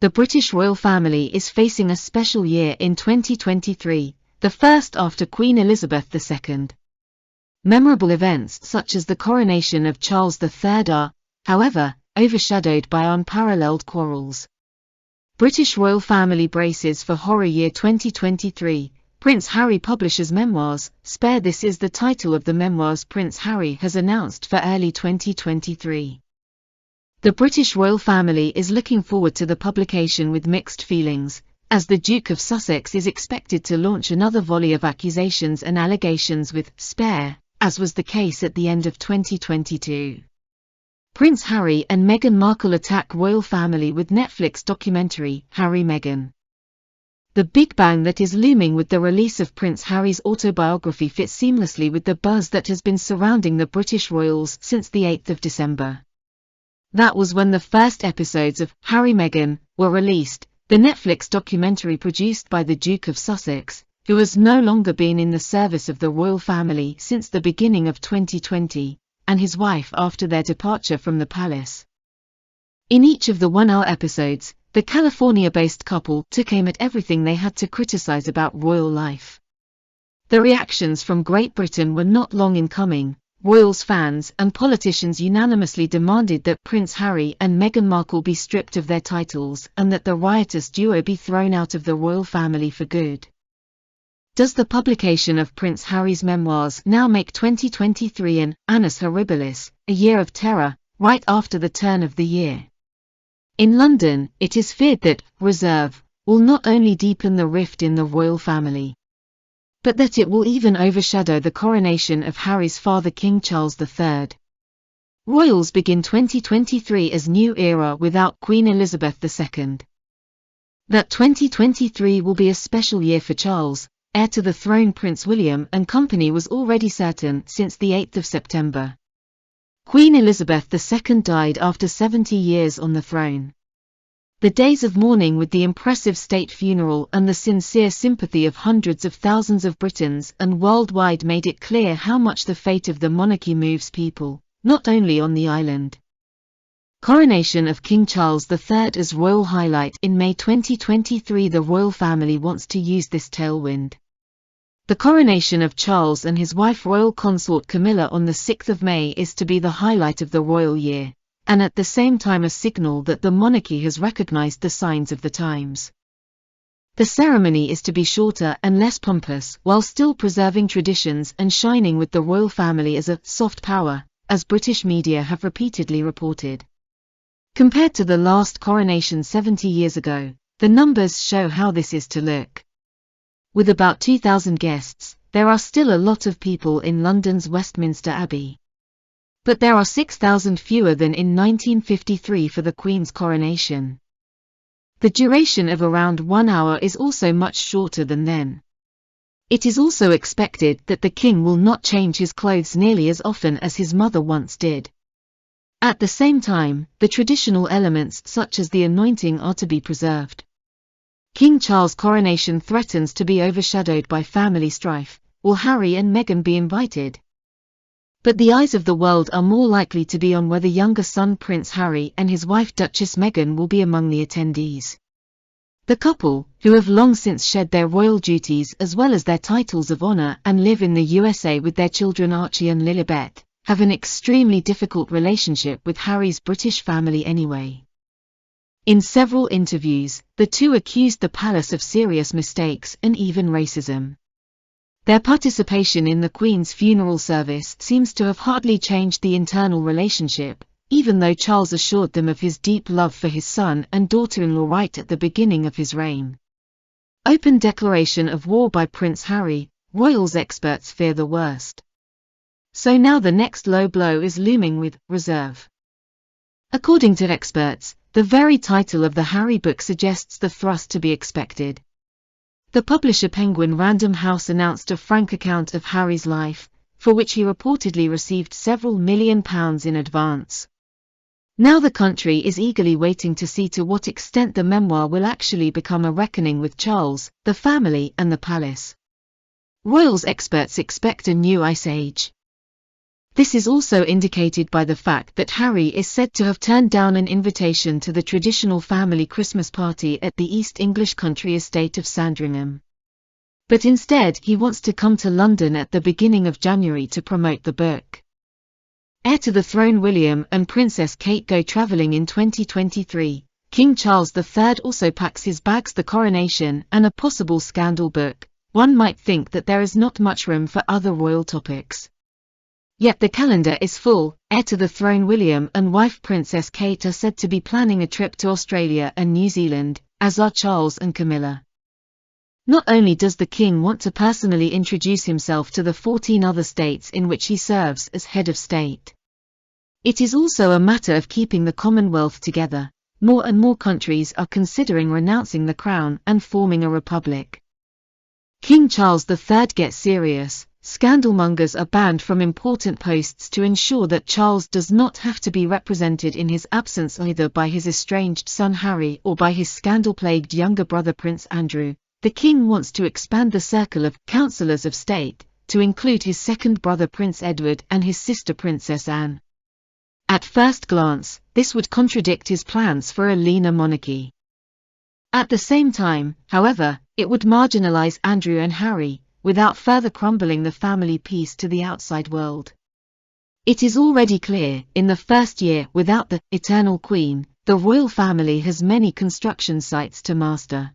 The British royal family is facing a special year in 2023, the first after Queen Elizabeth II. Memorable events such as the coronation of Charles III are, however, overshadowed by unparalleled quarrels. British royal family braces for horror year 2023. Prince Harry publishes memoirs. Spare. This is the title of the memoirs Prince Harry has announced for early 2023. The British royal family is looking forward to the publication with mixed feelings, as the Duke of Sussex is expected to launch another volley of accusations and allegations with Spare, as was the case at the end of 2022. Prince Harry and Meghan Markle attack royal family with Netflix documentary, Harry-Meghan. The big bang that is looming with the release of Prince Harry's autobiography fits seamlessly with the buzz that has been surrounding the British royals since the 8th of December. That was when the first episodes of Harry-Meghan were released, the Netflix documentary produced by the Duke of Sussex, who has no longer been in the service of the royal family since the beginning of 2020, and his wife after their departure from the palace. In each of the one-hour episodes, the California-based couple took aim at everything they had to criticize about royal life. The reactions from Great Britain were not long in coming. Royals fans and politicians unanimously demanded that Prince Harry and Meghan Markle be stripped of their titles and that the riotous duo be thrown out of the royal family for good. Does the publication of Prince Harry's memoirs now make 2023 an annus horribilis, a year of terror, right after the turn of the year? In London, it is feared that Reserve will not only deepen the rift in the royal family, but that it will even overshadow the coronation of Harry's father King Charles III. Royals begin 2023 as new era without Queen Elizabeth II. That 2023 will be a special year for Charles, heir to the throne. Prince William and company was already certain since the 8th of September. Queen Elizabeth II died after 70 years on the throne. The days of mourning with the impressive state funeral and the sincere sympathy of hundreds of thousands of Britons and worldwide made it clear how much the fate of the monarchy moves people, not only on the island. Coronation of King Charles III as royal highlight. In May 2023, the royal family wants to use this tailwind. The coronation of Charles and his wife royal consort Camilla on the 6th of May is to be the highlight of the royal year, and at the same time a signal that the monarchy has recognized the signs of the times. The ceremony is to be shorter and less pompous while still preserving traditions and shining with the royal family as a soft power, as British media have repeatedly reported. Compared to the last coronation 70 years ago, the numbers show how this is to look. With about 2,000 guests, there are still a lot of people in London's Westminster Abbey. But there are 6,000 fewer than in 1953 for the Queen's coronation. The duration of around 1 hour is also much shorter than then. It is also expected that the King will not change his clothes nearly as often as his mother once did. At the same time, the traditional elements such as the anointing are to be preserved. King Charles' coronation threatens to be overshadowed by family strife. Will Harry and Meghan be invited? But the eyes of the world are more likely to be on whether younger son Prince Harry and his wife Duchess Meghan will be among the attendees. The couple, who have long since shed their royal duties as well as their titles of honor and live in the USA with their children Archie and Lilibet, have an extremely difficult relationship with Harry's British family anyway. In several interviews, the two accused the palace of serious mistakes and even racism. Their participation in the Queen's funeral service seems to have hardly changed the internal relationship, even though Charles assured them of his deep love for his son and daughter-in-law right at the beginning of his reign. Open declaration of war by Prince Harry. Royals experts fear the worst. So now the next low blow is looming with Reserve. According to experts, the very title of the Harry book suggests the thrust to be expected. The publisher Penguin Random House announced a frank account of Harry's life, for which he reportedly received several £1 million in advance. Now the country is eagerly waiting to see to what extent the memoir will actually become a reckoning with Charles, the family and the palace. Royals experts expect a new ice age. This is also indicated by the fact that Harry is said to have turned down an invitation to the traditional family Christmas party at the East English country estate of Sandringham. But instead he wants to come to London at the beginning of January to promote the book. Heir to the throne William and Princess Kate go travelling in 2023. King Charles III also packs his bags, the coronation and a possible scandal book. One might think that there is not much room for other royal topics. Yet the calendar is full. Heir to the throne William and wife Princess Kate are said to be planning a trip to Australia and New Zealand, as are Charles and Camilla. Not only does the king want to personally introduce himself to the 14 other states in which he serves as head of state. It is also a matter of keeping the Commonwealth together. More and more countries are considering renouncing the crown and forming a republic. King Charles III gets serious. Scandalmongers are banned from important posts to ensure that Charles does not have to be represented in his absence either by his estranged son Harry or by his scandal-plagued younger brother Prince Andrew. The king wants to expand the circle of councillors of state to include his second brother Prince Edward and his sister Princess Anne. At first glance, this would contradict his plans for a leaner monarchy. At the same time, however, it would marginalize Andrew and Harry, without further crumbling the family peace to the outside world. It is already clear, in the first year without the eternal Queen, the royal family has many construction sites to master.